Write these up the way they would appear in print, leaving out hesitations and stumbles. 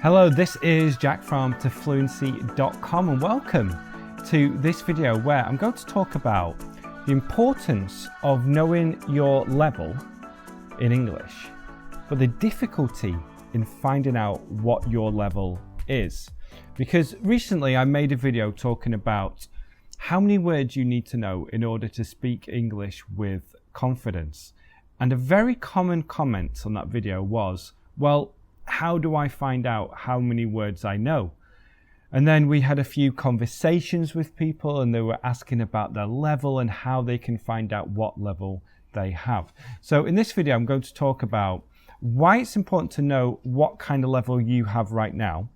Hello, this is Jack from Fluency.com and welcome to this video where I'm going to talk about the importance of knowing your level in English, but the difficulty in finding out what your level is. Because recently I made a video talking about how many words you need to know in order to speak English with confidence. And a very common comment on that video was, well, how do I find out how many words I know? And then we had a few conversations with people and they were asking about their level and how they can find out what level they have. So in this video, I'm going to talk about why it's important to know what kind of level you have right now,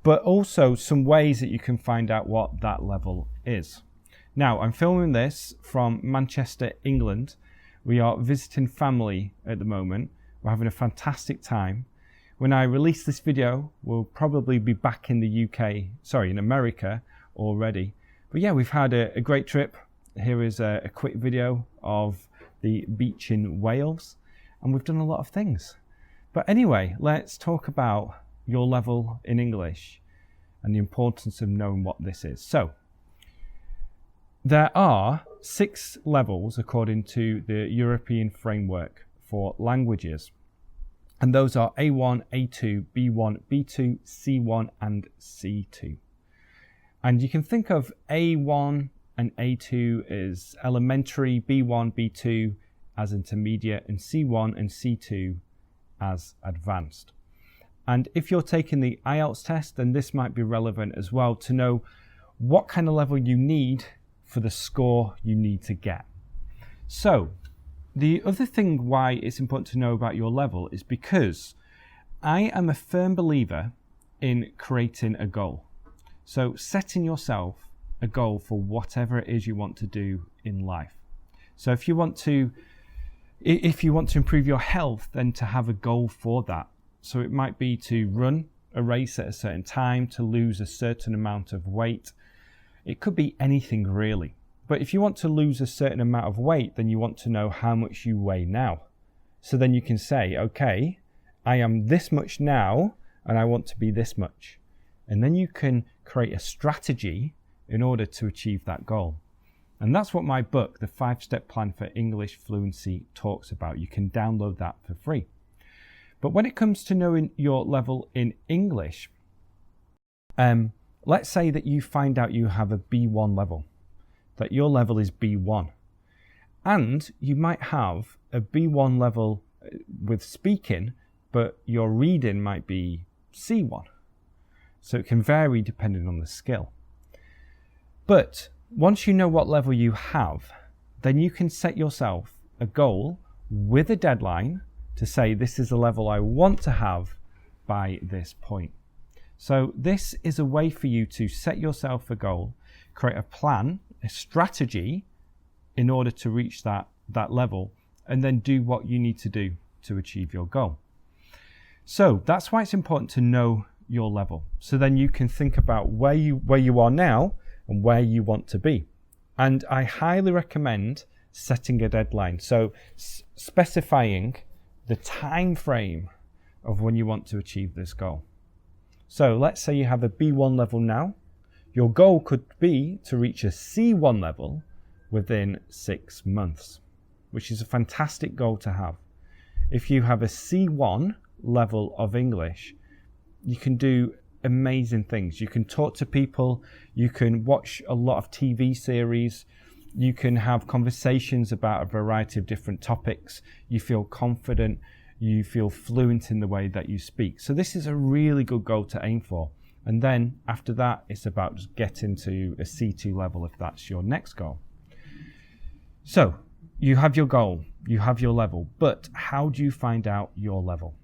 but also some ways that you can find out what that level is. Now, I'm filming this from Manchester, England. We are visiting family at the moment. We're having a fantastic time. When I release this video, we'll probably be back in the in America already. But yeah, we've had a great trip. Here is a quick video of the beach in Wales, and we've done a lot of things. But anyway, let's talk about your level in English and the importance of knowing what this is. So, there are 6 levels according to the European Framework for Languages. And those are A1, A2, B1, B2, C1 and C2. And you can think of A1 and A2 as elementary, B1, B2 as intermediate, and C1 and C2 as advanced. And if you're taking the IELTS test, then this might be relevant as well to know what kind of level you need for the score you need to get. So, the other thing why it's important to know about your level is because I am a firm believer in creating a goal. So setting yourself a goal for whatever it is you want to do in life. So if you want to improve your health, then to have a goal for that. So it might be to run a race at a certain time, to lose a certain amount of weight. It could be anything really. But if you want to lose a certain amount of weight, then you want to know how much you weigh now. So then you can say, okay, I am this much now and I want to be this much. And then you can create a strategy in order to achieve that goal. And that's what my book, The 5-Step Plan for English Fluency, talks about. You can download that for free. But when it comes to knowing your level in English, let's say that you find out you have a B1 level. That your level is B1. And you might have a B1 level with speaking, but your reading might be C1. So it can vary depending on the skill. But once you know what level you have, then you can set yourself a goal with a deadline to say this is the level I want to have by this point. So this is a way for you to set yourself a goal, create a plan, a strategy in order to reach that level, and then do what you need to do to achieve your goal. So that's why it's important to know your level. So then you can think about where you are now and where you want to be. And I highly recommend setting a deadline. So specifying the time frame of when you want to achieve this goal. So let's say you have a B1 level now. Your goal could be to reach a C1 level within 6 months, which is a fantastic goal to have. If you have a C1 level of English, you can do amazing things. You can talk to people, you can watch a lot of TV series, you can have conversations about a variety of different topics, you feel confident, you feel fluent in the way that you speak. So this is a really good goal to aim for. And then after that, it's about just getting to a C2 level if that's your next goal. So you have your goal, you have your level, but how do you find out your level?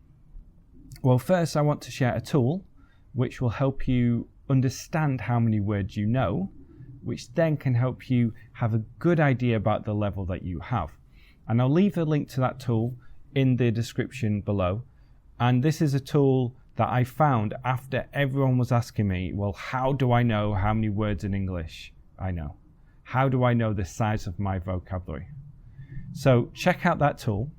Well, first I want to share a tool which will help you understand how many words you know, which then can help you have a good idea about the level that you have. And I'll leave a link to that tool in the description below. And this is a tool that I found after everyone was asking me, well, how do I know how many words in English I know? How do I know the size of my vocabulary? So check out that tool,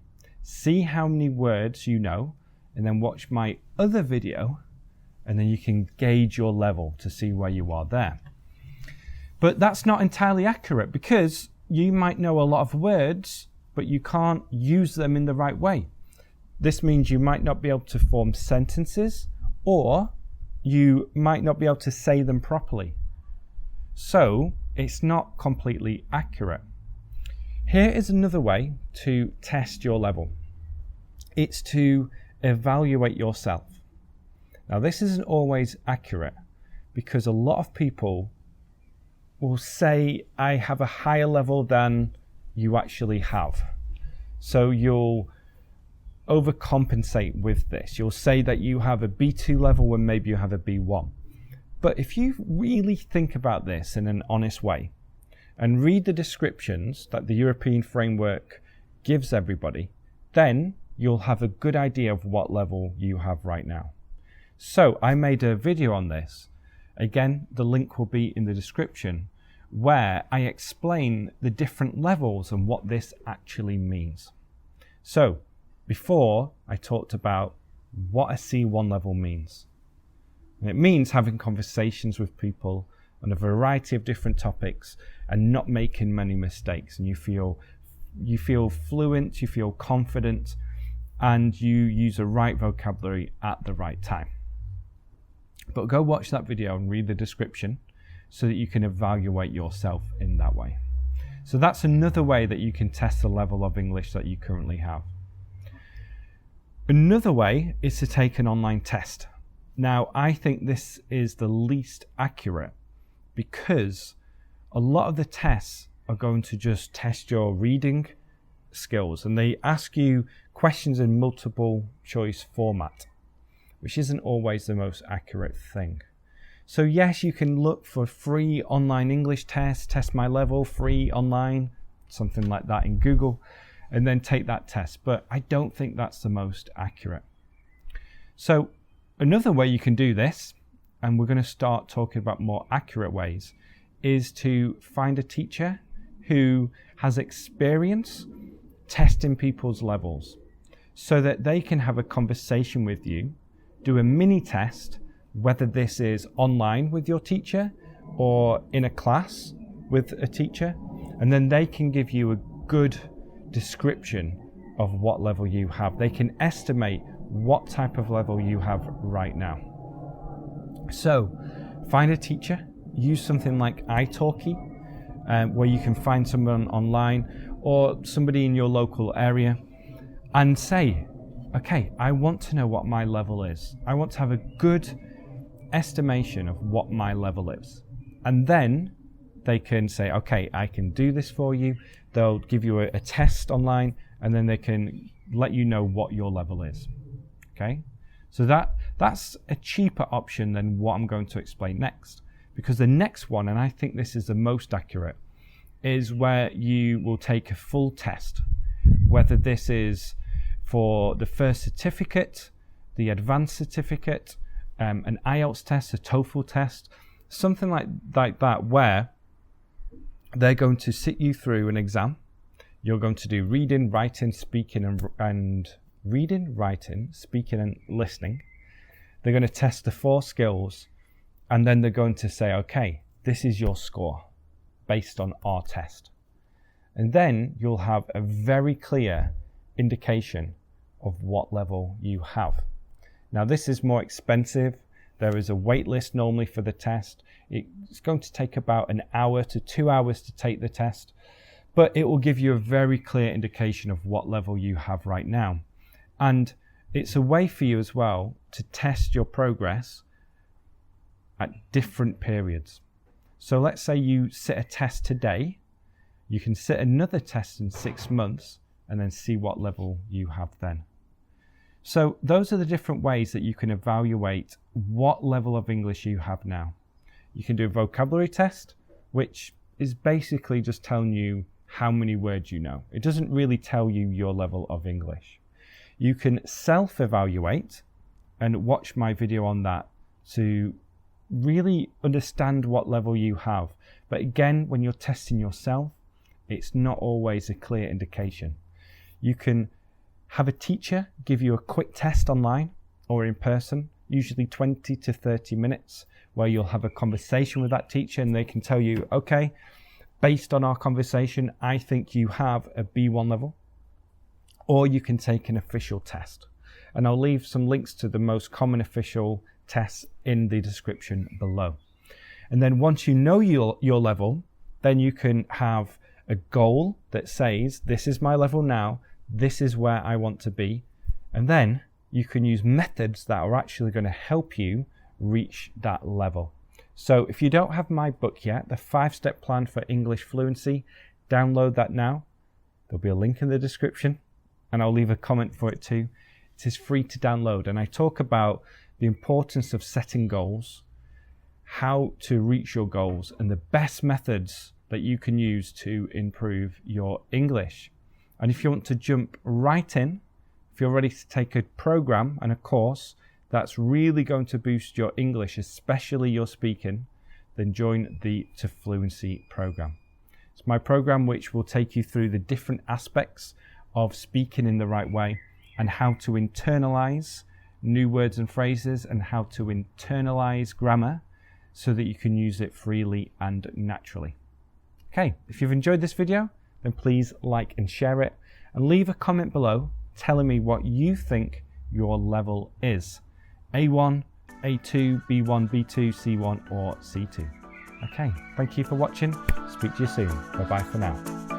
see how many words you know, and then watch my other video and then you can gauge your level to see where you are there. But that's not entirely accurate, because you might know a lot of words, but you can't use them in the right way. This means you might not be able to form sentences, or you might not be able to say them properly. So it's not completely accurate. Here is another way to test your level. It's to evaluate yourself. Now, this isn't always accurate, because a lot of people will say, I have a higher level than you actually have. So you'll overcompensate with this. You'll say that you have a B2 level when maybe you have a B1. But if you really think about this in an honest way and read the descriptions that the European framework gives everybody, then you'll have a good idea of what level you have right now. So I made a video on this. Again, the link will be in the description, where I explain the different levels and what this actually means. So before, I talked about what a C1 level means. And it means having conversations with people on a variety of different topics and not making many mistakes, and you feel fluent, you feel confident, and you use the right vocabulary at the right time. But go watch that video and read the description so that you can evaluate yourself in that way. So that's another way that you can test the level of English that you currently have. Another way is to take an online test. Now, I think this is the least accurate, because a lot of the tests are going to just test your reading skills, and they ask you questions in multiple choice format, which isn't always the most accurate thing. So yes, you can look for free online English tests, test my level, free online, something like that in Google, and then take that test. But I don't think that's the most accurate. So another way you can do this, and we're going to start talking about more accurate ways, is to find a teacher who has experience testing people's levels, so that they can have a conversation with you, do a mini test, whether this is online with your teacher or in a class with a teacher, and then they can give you a good description of what level you have. They can estimate what type of level you have right now. So find a teacher, use something like italki, where you can find someone online or somebody in your local area, and say, okay, I want to know what my level is. I want to have a good estimation of what my level is. And then they can say, okay, I can do this for you. They'll give you a test online, and then they can let you know what your level is. Okay? So that's a cheaper option than what I'm going to explain next. Because the next one, and I think this is the most accurate, is where you will take a full test, whether this is for the first certificate, the advanced certificate, an IELTS test, a TOEFL test, something like that, where they're going to sit you through an exam. You're going to do reading, writing, speaking, and reading, writing, speaking, and listening. They're going to test the 4 skills, and then they're going to say, okay, this is your score based on our test. And then you'll have a very clear indication of what level you have. Now, this is more expensive. There is a wait list normally for the test. It's going to take about an hour to 2 hours to take the test, but it will give you a very clear indication of what level you have right now. And it's a way for you as well to test your progress at different periods. So let's say you sit a test today, you can sit another test in 6 months and then see what level you have then. So those are the different ways that you can evaluate what level of English you have now. You can do a vocabulary test, which is basically just telling you how many words you know. It doesn't really tell you your level of English. You can self-evaluate and watch my video on that to really understand what level you have. But again, when you're testing yourself, it's not always a clear indication. You can have a teacher give you a quick test online or in person. usually 20 to 30 minutes, where you'll have a conversation with that teacher and they can tell you, okay, based on our conversation, I think you have a B1 level, or you can take an official test. And I'll leave some links to the most common official tests in the description below. And then once you know your level, then you can have a goal that says, this is my level now, this is where I want to be. And then you can use methods that are actually going to help you reach that level. So if you don't have my book yet, the 5-step plan for English fluency, download that now. There'll be a link in the description and I'll leave a comment for it too. It is free to download, and I talk about the importance of setting goals, how to reach your goals, and the best methods that you can use to improve your English. And if you want to jump right in, if you're ready to take a program and a course that's really going to boost your English, especially your speaking, then join the To Fluency program. It's my program which will take you through the different aspects of speaking in the right way, and how to internalize new words and phrases, and how to internalize grammar so that you can use it freely and naturally. Okay, if you've enjoyed this video, then please like and share it, and leave a comment below telling me what you think your level is. A1, A2, B1, B2, C1 or C2. Okay, thank you for watching. Speak to you soon. Bye bye for now.